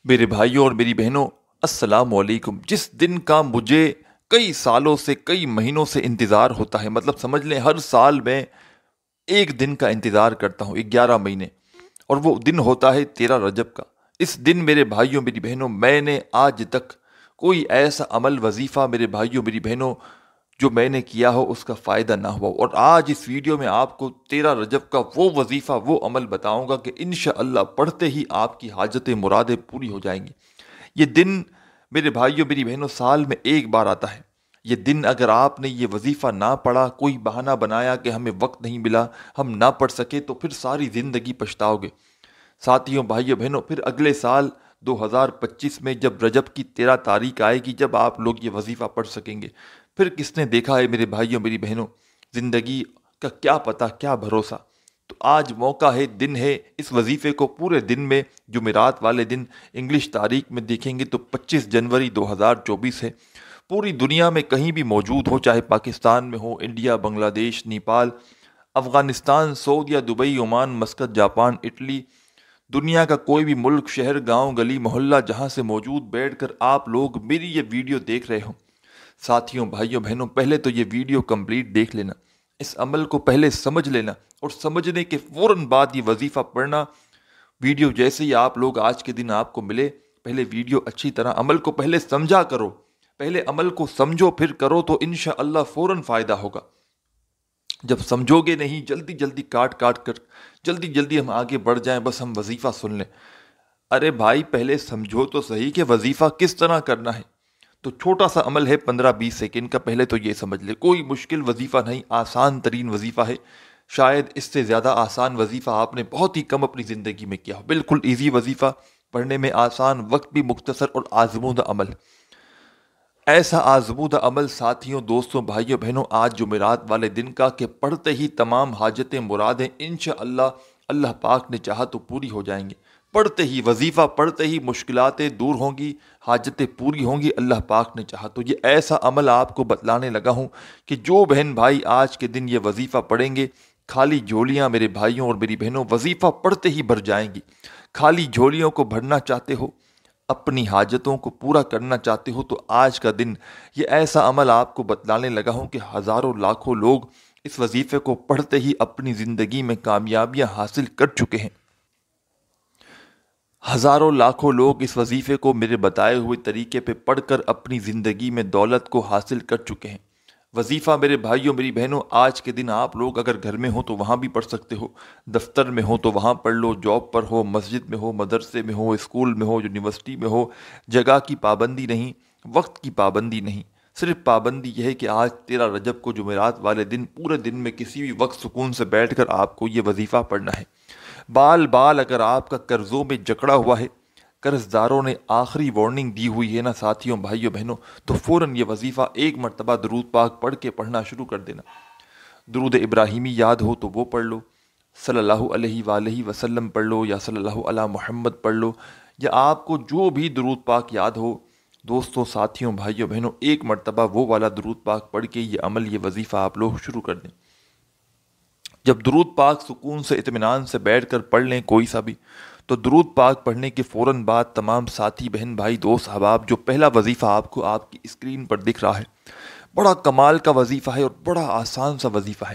میرے بھائیوں اور میری بہنوں، السلام علیکم۔ جس دن کا مجھے کئی سالوں سے کئی مہینوں سے انتظار ہوتا ہے، مطلب سمجھ لیں ہر سال میں ایک دن کا انتظار کرتا ہوں، 11 مہینے، اور وہ دن ہوتا ہے 13 رجب کا۔ اس دن میرے بھائیوں میری بہنوں، میں نے آج تک کوئی ایسا عمل وظیفہ میرے بھائیوں میری بہنوں جو میں نے کیا ہو اس کا فائدہ نہ ہوا، اور آج اس ویڈیو میں آپ کو 13 رجب کا وہ وظیفہ وہ عمل بتاؤں گا کہ انشاءاللہ پڑھتے ہی آپ کی حاجتیں مرادیں پوری ہو جائیں گی۔ یہ دن میرے بھائیوں میری بہنوں سال میں ایک بار آتا ہے۔ یہ دن اگر آپ نے یہ وظیفہ نہ پڑھا، کوئی بہانہ بنایا کہ ہمیں وقت نہیں ملا، ہم نہ پڑھ سکے، تو پھر ساری زندگی پچھتاؤ گے۔ ساتھیوں، بھائیوں، بہنوں، پھر اگلے سال 2025 میں جب رجب کی 13 تاریخ آئے گی، جب آپ لوگ یہ وظیفہ پڑھ سکیں گے، پھر کس نے دیکھا ہے میرے بھائیوں میری بہنوں؟ زندگی کا کیا پتہ، کیا بھروسہ۔ تو آج موقع ہے، دن ہے، اس وظیفے کو پورے دن میں، جمعرات والے دن انگلش تاریخ میں دیکھیں گے تو 25 جنوری 2024 ہے۔ پوری دنیا میں کہیں بھی موجود ہو، چاہے پاکستان میں ہو، انڈیا، بنگلہ دیش، نیپال، افغانستان، سعودیہ، Dubai, Oman, Muscat, Japan, Italy, دنیا کا کوئی بھی ملک، شہر، گاؤں، گلی، محلہ، جہاں سے موجود بیٹھ کر آپ لوگ میری یہ ویڈیو دیکھ رہے ہوں، ساتھیوں، بھائیوں، بہنوں، پہلے تو یہ ویڈیو کمپلیٹ دیکھ لینا، اس عمل کو پہلے سمجھ لینا، اور سمجھنے کے فوراً بعد یہ وظیفہ پڑھنا۔ ویڈیو جیسے ہی آپ لوگ آج کے دن آپ کو ملے، پہلے ویڈیو اچھی طرح عمل کو پہلے سمجھا کرو، پہلے عمل کو سمجھو پھر کرو، تو انشاءاللہ فوراً فائدہ ہوگا۔ جب سمجھو گے نہیں، جلدی جلدی کاٹ کاٹ کر جلدی جلدی ہم آگے بڑھ جائیں، بس ہم وظیفہ سن لیں۔ ارے بھائی، پہلے سمجھو تو صحیح کہ وظیفہ کس طرح کرنا ہے۔ تو چھوٹا سا عمل ہے 15-20 سیکنڈ کا، پہلے تو یہ سمجھ لے، کوئی مشکل وظیفہ نہیں، آسان ترین وظیفہ ہے۔ شاید اس سے زیادہ آسان وظیفہ آپ نے بہت ہی کم اپنی زندگی میں کیا ہو۔ بالکل ایزی وظیفہ، پڑھنے میں آسان، وقت بھی مختصر، اور آزمودہ عمل۔ ایسا آزمودہ عمل ساتھیوں، دوستوں، بھائیوں، بہنوں، آج جمعرات والے دن کا، کہ پڑھتے ہی تمام حاجتیں مرادیں انشاءاللہ اللہ پاک نے چاہا تو پوری ہو جائیں گی۔ پڑھتے ہی وظیفہ، پڑھتے ہی مشکلاتیں دور ہوں گی، حاجتیں پوری ہوں گی، اللہ پاک نے چاہا تو۔ یہ ایسا عمل آپ کو بتلانے لگا ہوں کہ جو بہن بھائی آج کے دن یہ وظیفہ پڑھیں گے، خالی جھولیاں میرے بھائیوں اور میری بہنوں وظیفہ پڑھتے ہی بھر جائیں گی۔ خالی جھولیوں کو بھرنا چاہتے ہو، اپنی حاجتوں کو پورا کرنا چاہتے ہو، تو آج کا دن یہ ایسا عمل آپ کو بتلانے لگا ہوں کہ ہزاروں لاکھوں لوگ اس وظیفے کو پڑھتے ہی اپنی زندگی میں کامیابیاں حاصل کر چکے ہیں۔ ہزاروں لاکھوں لوگ اس وظیفے کو میرے بتائے ہوئے طریقے پہ پڑھ کر اپنی زندگی میں دولت کو حاصل کر چکے ہیں۔ وظیفہ میرے بھائیوں میری بہنوں، آج کے دن آپ لوگ اگر گھر میں ہو تو وہاں بھی پڑھ سکتے ہو، دفتر میں ہو تو وہاں پڑھ لو، جاب پر ہو، مسجد میں ہو، مدرسے میں ہو، اسکول میں ہو، یونیورسٹی میں ہو۔ جگہ کی پابندی نہیں، وقت کی پابندی نہیں، صرف پابندی یہ ہے کہ آج 13 رجب کو جمعرات والے دن پورے دن میں کسی بھی وقت سکون سے بیٹھ کر آپ کو یہ وظیفہ پڑھنا ہے۔ بال بال اگر آپ کا قرضوں میں جکڑا ہوا ہے، قرض داروں نے آخری وارننگ دی ہوئی ہے نا ساتھیوں، بھائیوں، بہنوں، تو فوراً یہ وظیفہ ایک مرتبہ درود پاک پڑھ کے پڑھنا شروع کر دینا۔ درود ابراہیمی یاد ہو تو وہ پڑھ لو، صلی اللہ علیہ وآلہ وسلم پڑھ لو، یا صلی اللہ علی محمد پڑھ لو، یا آپ کو جو بھی درود پاک یاد ہو۔ دوستوں، ساتھیوں، بھائیوں، بہنوں، ایک مرتبہ وہ والا درود پاک پڑھ کے یہ عمل، یہ وظیفہ آپ لوگ شروع کر دیں۔ جب درود پاک سکون سے اطمینان سے بیٹھ کر پڑھ لیں کوئی سا بھی، تو درود پاک پڑھنے کے فوراً بعد تمام ساتھی، بہن، بھائی، دوست، احباب، جو پہلا وظیفہ آپ کو آپ کی اسکرین پر دکھ رہا ہے، بڑا کمال کا وظیفہ ہے اور بڑا آسان سا وظیفہ ہے۔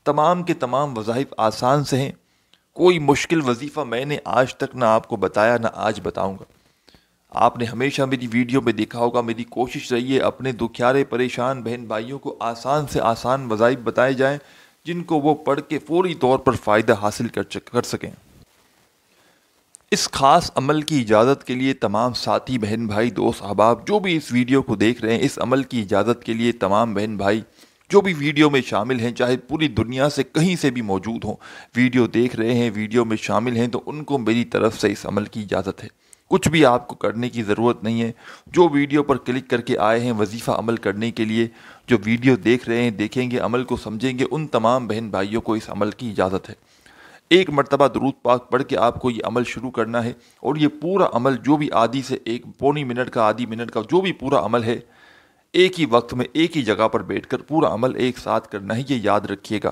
تمام کے تمام وظائف آسان سے ہیں، کوئی مشکل وظیفہ میں نے آج تک نہ آپ کو بتایا نہ آج بتاؤں گا۔ آپ نے ہمیشہ میری ویڈیو میں دیکھا ہوگا، میری کوشش رہی ہے اپنے دکھیارے پریشان بہن بھائیوں کو آسان سے آسان وظائف بتائے جائیں، جن کو وہ پڑھ کے فوری طور پر فائدہ حاصل کر سکیں۔ اس خاص عمل کی اجازت کے لیے تمام ساتھی، بہن، بھائی، دوست، احباب، جو بھی اس ویڈیو کو دیکھ رہے ہیں، اس عمل کی اجازت کے لیے تمام بہن بھائی جو بھی ویڈیو میں شامل ہیں، چاہے پوری دنیا سے کہیں سے بھی موجود ہوں، ویڈیو دیکھ رہے ہیں، ویڈیو میں شامل ہیں، تو ان کو میری طرف سے اس عمل کی اجازت ہے۔ کچھ بھی آپ کو کرنے کی ضرورت نہیں ہے۔ جو ویڈیو پر کلک کر کے آئے ہیں وظیفہ عمل کرنے کے لیے، جو ویڈیو دیکھ رہے ہیں، دیکھیں گے، عمل کو سمجھیں گے، ان تمام بہن بھائیوں کو اس عمل کی اجازت ہے۔ ایک مرتبہ درود پاک پڑھ کے آپ کو یہ عمل شروع کرنا ہے، اور یہ پورا عمل جو بھی آدھی سے ایک پونی منٹ کا، آدھی منٹ کا، جو بھی پورا عمل ہے، ایک ہی وقت میں ایک ہی جگہ پر بیٹھ کر پورا عمل ایک ساتھ کرنا ہے، یہ یاد رکھیے گا۔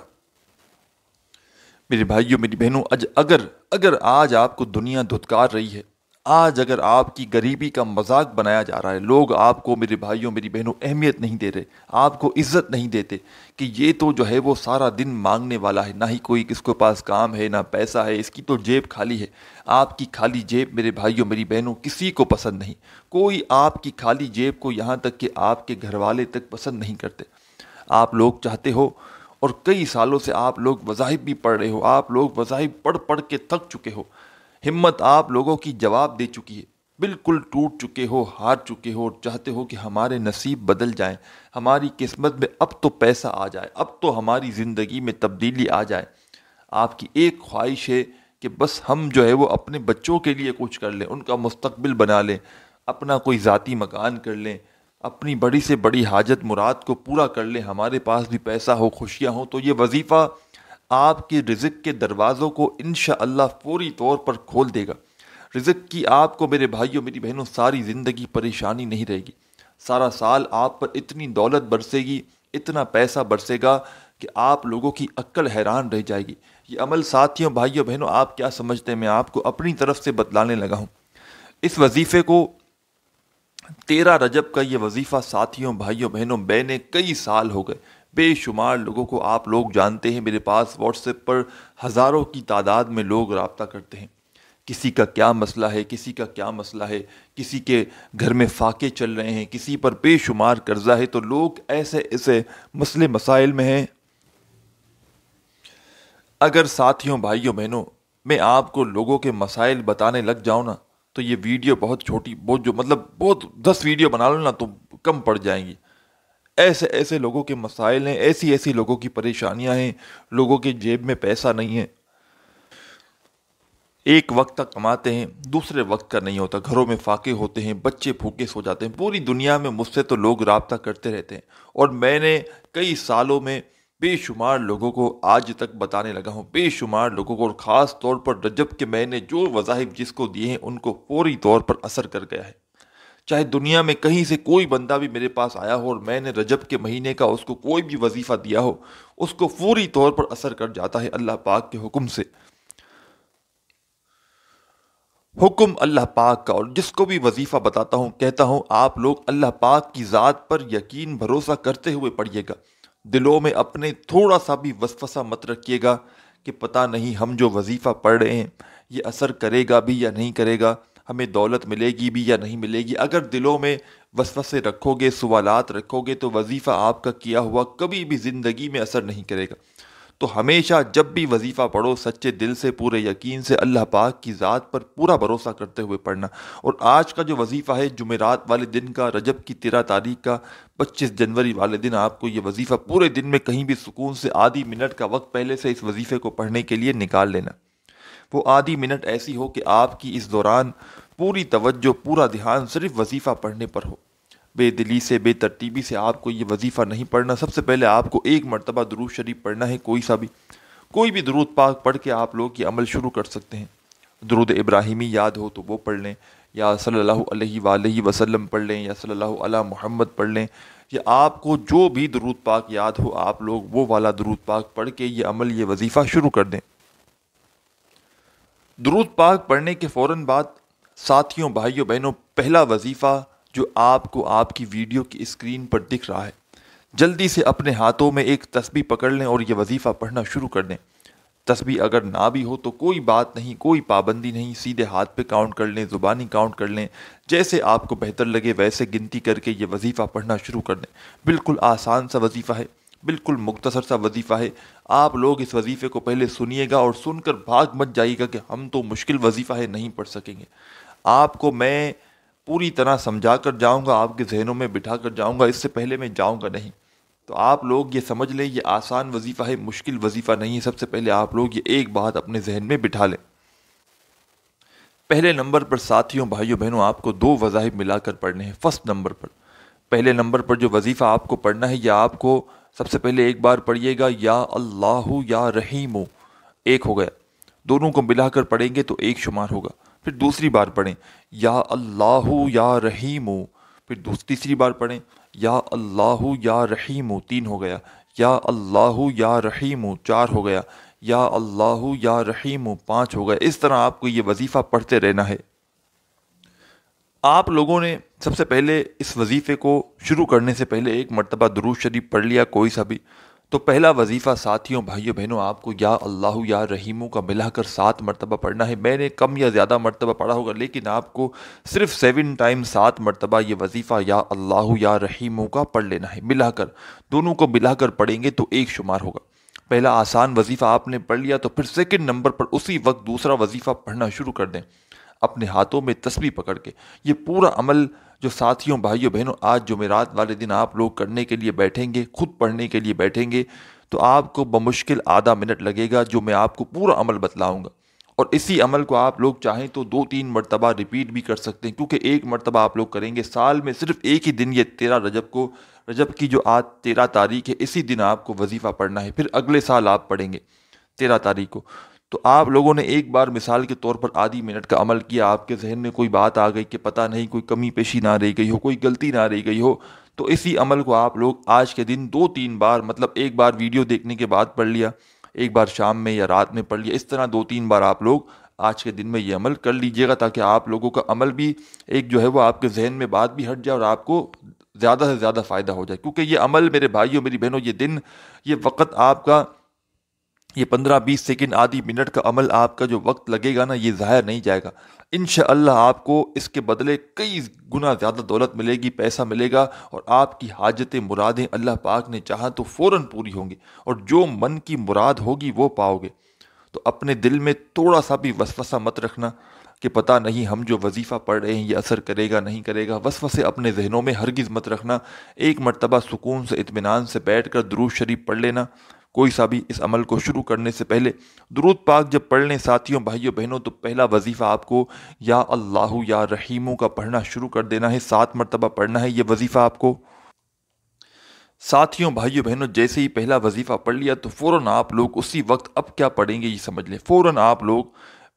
میرے بھائیوں، میری بہنوں، اگر آج آپ کو دنیا دھتکار رہی ہے، آج اگر آپ کی غریبی کا مذاق بنایا جا رہا ہے، لوگ آپ کو، میرے بھائیوں میری بہنوں، اہمیت نہیں دے رہے، آپ کو عزت نہیں دیتے کہ یہ تو جو ہے وہ سارا دن مانگنے والا ہے، نہ ہی کوئی کس کے پاس کام ہے، نہ پیسہ ہے، اس کی تو جیب خالی ہے۔ آپ کی خالی جیب میرے بھائیوں میری بہنوں کسی کو پسند نہیں، کوئی آپ کی خالی جیب کو یہاں تک کہ آپ کے گھر والے تک پسند نہیں کرتے۔ آپ لوگ چاہتے ہو، اور کئی سالوں سے آپ لوگ وظائف بھی پڑھ رہے ہو، آپ لوگ وظائف پڑھ پڑھ کے تھک چکے ہو، ہمت آپ لوگوں کی جواب دے چکی ہے، بالکل ٹوٹ چکے ہو، ہار چکے ہو، اور چاہتے ہو کہ ہمارے نصیب بدل جائیں، ہماری قسمت میں اب تو پیسہ آ جائے، اب تو ہماری زندگی میں تبدیلی آ جائے۔ آپ کی ایک خواہش ہے کہ بس ہم جو ہے وہ اپنے بچوں کے لیے کچھ کر لیں، ان کا مستقبل بنا لیں، اپنا کوئی ذاتی مکان کر لیں، اپنی بڑی سے بڑی حاجت مراد کو پورا کر لیں، ہمارے پاس بھی پیسہ ہو، خوشیاں ہوں۔ تو یہ وظیفہ آپ کے رزق کے دروازوں کو انشاءاللہ فوری طور پر کھول دے گا۔ رزق کی آپ کو میرے بھائیوں میری بہنوں ساری زندگی پریشانی نہیں رہے گی، سارا سال آپ پر اتنی دولت برسے گی، اتنا پیسہ برسے گا کہ آپ لوگوں کی عقل حیران رہ جائے گی۔ یہ عمل ساتھیوں بھائیوں بہنوں آپ کیا سمجھتے ہیں، میں آپ کو اپنی طرف سے بتلانے لگا ہوں۔ اس وظیفے کو 13 رجب کا یہ وظیفہ ساتھیوں بھائیوں بہنوں میں نے کئی سال ہو گئے، بے شمار لوگوں کو آپ لوگ جانتے ہیں، میرے پاس واٹس ایپ پر ہزاروں کی تعداد میں لوگ رابطہ کرتے ہیں، کسی کا کیا مسئلہ ہے، کسی کا کیا مسئلہ ہے، کسی کے گھر میں فاقے چل رہے ہیں، کسی پر بے شمار قرضہ ہے، تو لوگ ایسے ایسے مسئلے مسائل میں ہیں۔ اگر ساتھیوں بھائیوں بہنوں میں آپ کو لوگوں کے مسائل بتانے لگ جاؤں نا، تو یہ ویڈیو بہت چھوٹی، بہت جو مطلب بہت 10 ویڈیو بنا لو نا تو کم پڑ جائیں گی۔ ایسے ایسے لوگوں کے مسائل ہیں، ایسی ایسی لوگوں کی پریشانیاں ہیں، لوگوں کے جیب میں پیسہ نہیں ہے، ایک وقت تک کماتے ہیں، دوسرے وقت کا نہیں ہوتا، گھروں میں فاقے ہوتے ہیں، بچے بھوکے سو جاتے ہیں، پوری دنیا میں مجھ سے تو لوگ رابطہ کرتے رہتے ہیں، اور میں نے کئی سالوں میں بے شمار لوگوں کو آج تک بتانے لگا ہوں، بے شمار لوگوں کو، اور خاص طور پر رجب کے میں نے جو وظائف جس کو دیے ہیں ان کو فوری طور پر اثر کر گیا ہے۔ چاہے دنیا میں کہیں سے کوئی بندہ بھی میرے پاس آیا ہو اور میں نے رجب کے مہینے کا اس کو کوئی بھی وظیفہ دیا ہو، اس کو فوری طور پر اثر کر جاتا ہے اللہ پاک کے حکم سے۔ حکم اللہ پاک کا، اور جس کو بھی وظیفہ بتاتا ہوں کہتا ہوں آپ لوگ اللہ پاک کی ذات پر یقین بھروسہ کرتے ہوئے پڑھیے گا، دلوں میں اپنے تھوڑا سا بھی وسوسہ مت رکھیے گا کہ پتہ نہیں ہم جو وظیفہ پڑھ رہے ہیں یہ اثر کرے گا بھی یا نہیں کرے گا، ہمیں دولت ملے گی بھی یا نہیں ملے گی۔ اگر دلوں میں وسوسے رکھو گے، سوالات رکھو گے، تو وظیفہ آپ کا کیا ہوا کبھی بھی زندگی میں اثر نہیں کرے گا۔ تو ہمیشہ جب بھی وظیفہ پڑھو سچے دل سے، پورے یقین سے، اللہ پاک کی ذات پر پورا بھروسہ کرتے ہوئے پڑھنا۔ اور آج کا جو وظیفہ ہے جمعرات والے دن کا، رجب کی 13 تاریخ کا، 25 جنوری والے دن آپ کو یہ وظیفہ پورے دن میں کہیں بھی سکون سے آدھی منٹ کا وقت پہلے سے اس وظیفے کو پڑھنے کے لیے نکال لینا۔ وہ آدھی منٹ ایسی ہو کہ آپ کی اس دوران پوری توجہ، پورا دھیان صرف وظیفہ پڑھنے پر ہو، بے دلی سے، بے ترتیبی سے آپ کو یہ وظیفہ نہیں پڑھنا۔ سب سے پہلے آپ کو ایک مرتبہ درود شریف پڑھنا ہے، کوئی بھی درود پاک پڑھ کے آپ لوگ یہ عمل شروع کر سکتے ہیں۔ درود ابراہیمی یاد ہو تو وہ پڑھ لیں، یا صلی اللہ علیہ وآلہ وسلم پڑھ لیں، یا صلی اللہ علی محمد پڑھ لیں، یا آپ کو جو بھی درود پاک یاد ہو آپ لوگ وہ والا درود پاک پڑھ کے یہ عمل، یہ وظیفہ شروع کر دیں۔ درود پاک پڑھنے کے فوراً بعد ساتھیوں بھائیوں بہنوں پہلا وظیفہ جو آپ کو آپ کی ویڈیو کی اسکرین پر دکھ رہا ہے، جلدی سے اپنے ہاتھوں میں ایک تسبیح پکڑ لیں اور یہ وظیفہ پڑھنا شروع کر دیں۔ تسبیح اگر نہ بھی ہو تو کوئی بات نہیں، کوئی پابندی نہیں، سیدھے ہاتھ پہ کاؤنٹ کر لیں، زبانی کاؤنٹ کر لیں، جیسے آپ کو بہتر لگے ویسے گنتی کر کے یہ وظیفہ پڑھنا شروع کر دیں۔ بالکل آسان سا وظیفہ ہے، بالکل مختصر سا وظیفہ ہے۔ آپ لوگ اس وظیفے کو پہلے سنیے گا اور سن کر بھاگ مت جائیے گا کہ ہم تو مشکل وظیفہ ہے نہیں پڑھ سکیں گے۔ آپ کو میں پوری طرح سمجھا کر جاؤں گا، آپ کے ذہنوں میں بٹھا کر جاؤں گا، اس سے پہلے میں جاؤں گا نہیں۔ تو آپ لوگ یہ سمجھ لیں یہ آسان وظیفہ ہے، مشکل وظیفہ نہیں ہے۔ سب سے پہلے آپ لوگ یہ ایک بات اپنے ذہن میں بٹھا لیں۔ پہلے نمبر پر ساتھیوں بھائیوں بہنوں آپ کو 2 وظائف ملا کر پڑھنے ہیں۔ فرسٹ نمبر پر، پہلے نمبر پر جو وظیفہ آپ کو پڑھنا ہے، یا آپ کو سب سے پہلے ایک بار پڑھیے گا یا اللہ یا رحیم، ایک ہو گیا، دونوں کو ملا کر پڑھیں گے تو ایک شمار ہوگا۔ پھر دوسری بار پڑھیں یا اللہ یا رحیم، پھر تیسری بار پڑھیں یا اللہ یا رحیم، 3 ہو گیا، یا اللہ یا رحیم، 4 ہو گیا، یا اللہ یا رحیم، 5 ہو گیا۔ اس طرح آپ کو یہ وظیفہ پڑھتے رہنا ہے۔ آپ لوگوں نے سب سے پہلے اس وظیفے کو شروع کرنے سے پہلے ایک مرتبہ درود شریف پڑھ لیا کوئی سا بھی، تو پہلا وظیفہ ساتھیوں بھائیوں بہنوں آپ کو یا اللہ یا رحیموں کا ملا کر 7 مرتبہ پڑھنا ہے۔ میں نے کم یا زیادہ مرتبہ پڑھا ہوگا، لیکن آپ کو صرف 7 ٹائم 7 مرتبہ یہ وظیفہ یا اللہ یا رحیموں کا پڑھ لینا ہے ملا کر۔ دونوں کو ملا کر پڑھیں گے تو ایک شمار ہوگا۔ پہلا آسان وظیفہ آپ نے پڑھ لیا تو پھر سیکنڈ نمبر پر اسی وقت دوسرا وظیفہ پڑھنا شروع کر دیں اپنے ہاتھوں میں تسبیح پکڑ کے۔ یہ پورا عمل جو ساتھیوں بھائیوں بہنوں آج جمعرات والے دن آپ لوگ کرنے کے لیے بیٹھیں گے، خود پڑھنے کے لیے بیٹھیں گے، تو آپ کو بمشکل آدھا منٹ لگے گا جو میں آپ کو پورا عمل بتلاؤں گا۔ اور اسی عمل کو آپ لوگ چاہیں تو 2-3 مرتبہ ریپیٹ بھی کر سکتے ہیں، کیونکہ ایک مرتبہ آپ لوگ کریں گے، سال میں صرف ایک ہی دن یہ 13 رجب کی جو آج 13 تاریخ ہے، اسی دن آپ کو وظیفہ پڑھنا ہے، پھر اگلے سال آپ پڑھیں گے 13 تاریخ کو۔ تو آپ لوگوں نے ایک بار مثال کے طور پر آدھی منٹ کا عمل کیا، آپ کے ذہن میں کوئی بات آ گئی کہ پتہ نہیں کوئی کمی پیشی نہ رہ گئی ہو، کوئی غلطی نہ رہ گئی ہو، تو اسی عمل کو آپ لوگ آج کے دن 2-3 بار، مطلب ایک بار ویڈیو دیکھنے کے بعد پڑھ لیا، ایک بار شام میں یا رات میں پڑھ لیا، اس طرح 2-3 بار آپ لوگ آج کے دن میں یہ عمل کر لیجئے گا، تاکہ آپ لوگوں کا عمل بھی ایک جو ہے وہ آپ کے ذہن میں بات بھی ہٹ جائے اور آپ کو زیادہ سے زیادہ فائدہ ہو جائے۔ کیونکہ یہ عمل میرے بھائیوں میری بہنوں، یہ دن، یہ وقت آپ کا، یہ 15-20 سیکنڈ آدھی منٹ کا عمل آپ کا جو وقت لگے گا نا، یہ ضائع نہیں جائے گا۔ انشاءاللہ آپ کو اس کے بدلے کئی گنا زیادہ دولت ملے گی، پیسہ ملے گا، اور آپ کی حاجتیں مرادیں اللہ پاک نے چاہا تو فوراً پوری ہوں گی، اور جو من کی مراد ہوگی وہ پاؤ گے۔ تو اپنے دل میں تھوڑا سا بھی وسوسہ مت رکھنا کہ پتہ نہیں ہم جو وظیفہ پڑھ رہے ہیں یہ اثر کرے گا نہیں کرے گا، وسوسے اپنے ذہنوں میں ہرگز مت رکھنا۔ ایک مرتبہ سکون سے اطمینان سے بیٹھ کر درود شریف پڑھ لینا کوئی سا بھی اس عمل کو شروع کرنے سے پہلے۔ درود پاک جب پڑھ لیں ساتھیوں بھائیوں بہنوں، تو پہلا وظیفہ آپ کو یا اللہ یا رحیموں کا پڑھنا شروع کر دینا ہے، 7 مرتبہ پڑھنا ہے یہ وظیفہ آپ کو۔ ساتھیوں بھائیوں بہنوں جیسے ہی پہلا وظیفہ پڑھ لیا تو فوراً آپ لوگ اسی وقت اب کیا پڑھیں گے یہ سمجھ لیں۔ فوراً آپ لوگ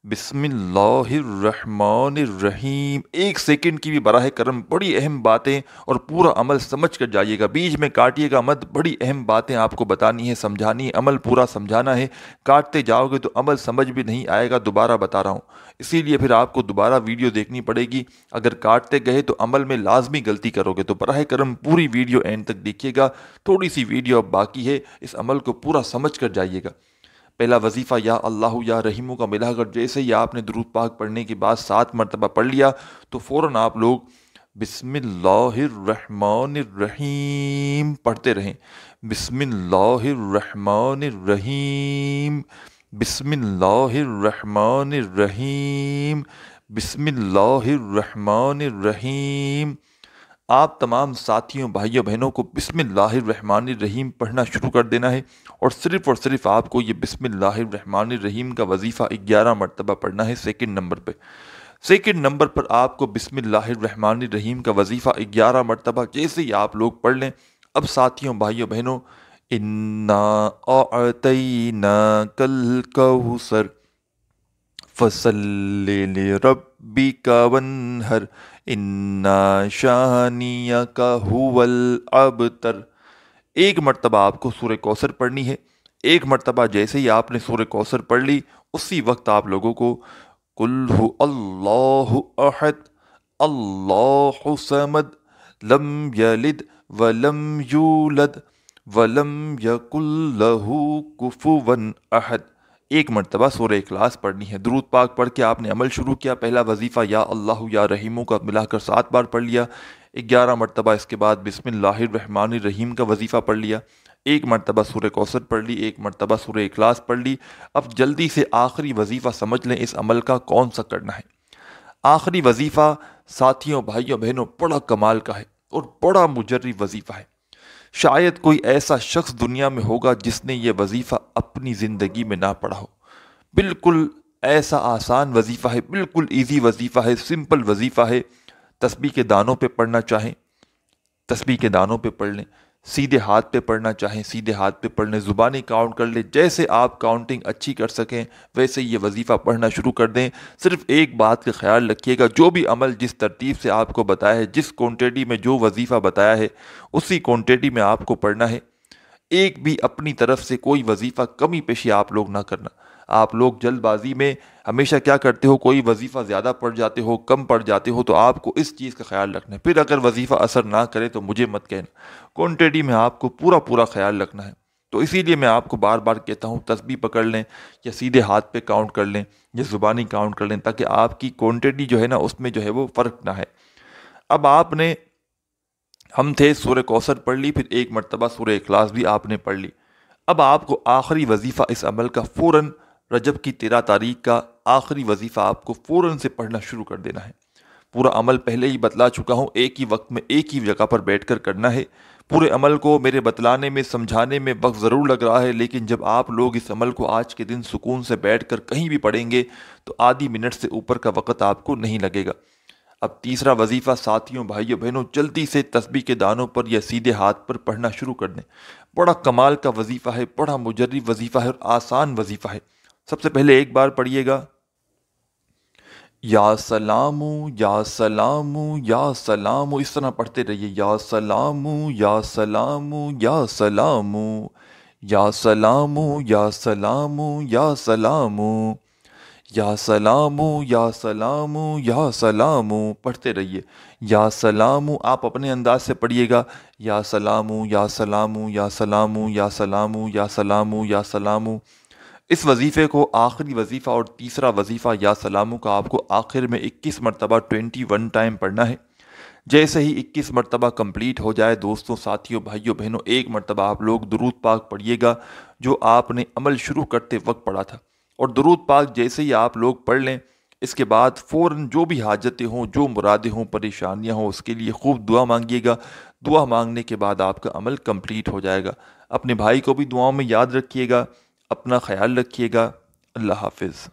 بسم اللہ الرحمن الرحیم، 1 سیکنڈ کی بھی براہ کرم بڑی اہم باتیں اور پورا عمل سمجھ کر جائیے گا، بیچ میں کاٹیے گا مت، بڑی اہم باتیں آپ کو بتانی ہے، سمجھانی ہے، عمل پورا سمجھانا ہے۔ کاٹتے جاؤ گے تو عمل سمجھ بھی نہیں آئے گا، دوبارہ بتا رہا ہوں، اسی لیے پھر آپ کو دوبارہ ویڈیو دیکھنی پڑے گی۔ اگر کاٹتے گئے تو عمل میں لازمی غلطی کرو گے، تو براہ کرم پوری ویڈیو اینڈ تک دیکھیے گا، تھوڑی سی ویڈیو اب باقی ہے، اس عمل کو پورا سمجھ کر جائیے گا۔ پہلا وظیفہ یا اللہ یا رحیموں کا ملا کر جیسے ہی آپ نے درود پاک پڑھنے کے بعد 7 مرتبہ پڑھ لیا تو فوراً آپ لوگ بسم اللہ الرحمن الرحیم پڑھتے رہیں۔ بسم اللہ الرحمن الرحیم، بسم اللہ الرحمن الرحیم، بسم اللہ الرحمن الرحیم۔ آپ تمام ساتھیوں بھائیوں بہنوں کو بسم اللہ الرحمن الرحیم پڑھنا شروع کر دینا ہے، اور صرف آپ کو یہ بسم اللہ الرحمن الرحیم کا وظیفہ 11 مرتبہ پڑھنا ہے سیکنڈ نمبر پہ۔ سیکنڈ نمبر پر آپ کو بسم اللہ الرحمن الرحیم کا وظیفہ 11 مرتبہ جیسے ہی آپ لوگ پڑھ لیں، اب ساتھیوں بھائیوں بہنوں انا اعطیناک الکوثر فصلی لربک وانحر انا شانیک هو الابتر۔ 1 مرتبہ آپ کو سورہ کوثر پڑھنی ہے۔ 1 مرتبہ جیسے ہی آپ نے سورہ کوثر پڑھ لی، اسی وقت آپ لوگوں کو قل هو اللہ احد اللہ صمد لم یلد ولم یولد ولم یکن لہ کفوا احد۔ 1 مرتبہ سورہ اخلاص پڑھنی ہے۔ درود پاک پڑھ کے آپ نے عمل شروع کیا، پہلا وظیفہ یا اللہ یا رحیموں کا ملا کر 7 بار پڑھ لیا، 11 مرتبہ اس کے بعد بسم اللہ الرحمن الرحیم کا وظیفہ پڑھ لیا، 1 مرتبہ سورہ کوثر پڑھ لی، 1 مرتبہ سورہ اخلاص پڑھ لی۔ اب جلدی سے آخری وظیفہ سمجھ لیں اس عمل کا کون سا کرنا ہے۔ آخری وظیفہ ساتھیوں بھائیوں بہنوں بڑا کمال کا ہے اور بڑا مجرب وظیفہ ہے۔ شاید کوئی ایسا شخص دنیا میں ہوگا جس نے یہ وظیفہ اپنی زندگی میں نہ پڑھا ہو۔ بالکل ایسا آسان وظیفہ ہے، بالکل ایزی وظیفہ ہے، سمپل وظیفہ ہے۔ تسبیح کے دانوں پہ پڑھنا چاہیں تسبیح کے دانوں پہ پڑھ لیں، سیدھے ہاتھ پہ پڑھنا چاہیں سیدھے ہاتھ پہ پڑھ لیں، زبانی کاؤنٹ کر لیں، جیسے آپ کاؤنٹنگ اچھی کر سکیں ویسے یہ وظیفہ پڑھنا شروع کر دیں۔ صرف ایک بات کا خیال رکھیے گا، جو بھی عمل جس ترتیب سے آپ کو بتایا ہے، جس کوانٹٹی میں جو وظیفہ بتایا ہے اسی کوانٹٹی میں آپ کو پڑھنا ہے۔ ایک بھی اپنی طرف سے کوئی وظیفہ کمی پیشی آپ لوگ نہ کرنا۔ آپ لوگ جلد بازی میں ہمیشہ کیا کرتے ہو، کوئی وظیفہ زیادہ پڑھ جاتے ہو، کم پڑھ جاتے ہو، تو آپ کو اس چیز کا خیال رکھنا ہے۔ پھر اگر وظیفہ اثر نہ کرے تو مجھے مت کہنا، کوانٹٹی میں آپ کو پورا پورا خیال رکھنا ہے۔ تو اسی لیے میں آپ کو بار بار کہتا ہوں تسبیح پکڑ لیں، یا سیدھے ہاتھ پہ کاؤنٹ کر لیں، یا زبانی کاؤنٹ کر لیں، تاکہ آپ کی کوانٹٹی جو ہے نا اس میں جو ہے وہ فرق نہ ہے۔ اب آپ نے، ہم تھے سورہ کوثر پڑھ لی، پھر ایک مرتبہ سورہ اخلاص بھی آپ نے پڑھ لی۔ اب آپ کو آخری وظیفہ اس عمل کا فوراً، رجب کی 13 تاریخ کا آخری وظیفہ آپ کو فوراً سے پڑھنا شروع کر دینا ہے۔ پورا عمل پہلے ہی بتلا چکا ہوں، ایک ہی وقت میں ایک ہی جگہ پر بیٹھ کر کرنا ہے۔ پورے عمل کو میرے بتلانے میں، سمجھانے میں وقت ضرور لگ رہا ہے، لیکن جب آپ لوگ اس عمل کو آج کے دن سکون سے بیٹھ کر کہیں بھی پڑھیں گے تو آدھی منٹ سے اوپر کا وقت آپ کو نہیں لگے گا۔ اب تیسرا وظیفہ ساتھیوں، بھائیوں بہنوں، جلدی سے تسبیح کے دانوں پر یا سیدھے ہاتھ پر پڑھنا شروع کر دیں۔ بڑا کمال کا وظیفہ ہے، بڑا مجرب وظیفہ ہے اور آسان وظیفہ ہے۔ سب سے پہلے ایک بار پڑھیے گا، یا سلام یا سلام یا سلام، اس طرح پڑھتے رہیے، یا سلام یا سلام یا سلام یا سلام یا سلام یا سلام یا سلام یا سلام یا سلام، پڑھتے رہیے، یا سلام۔ آپ اپنے انداز سے پڑھیے گا، یا سلام یا سلام یا سلام یا سلام یا سلام یا سلام۔ اس وظیفے کو آخری وظیفہ اور تیسرا وظیفہ یا سلام کا آپ کو آخر میں 21 مرتبہ 21 ٹائم پڑھنا ہے۔ جیسے ہی 21 مرتبہ کمپلیٹ ہو جائے دوستوں، ساتھیوں، بھائیوں بہنوں، ایک مرتبہ آپ لوگ درود پاک پڑھیے گا جو آپ نے عمل شروع کرتے وقت پڑھا تھا، اور درود پاک جیسے ہی آپ لوگ پڑھ لیں، اس کے بعد فوراً جو بھی حاجتیں ہوں، جو مرادیں ہوں، پریشانیاں ہوں، اس کے لیے خوب دعا مانگیے گا۔ دعا مانگنے کے بعد آپ کا عمل کمپلیٹ ہو جائے گا۔ اپنے بھائی کو بھی دعاؤں میں یاد رکھیے گا، اپنا خیال رکھیے گا۔ اللہ حافظ۔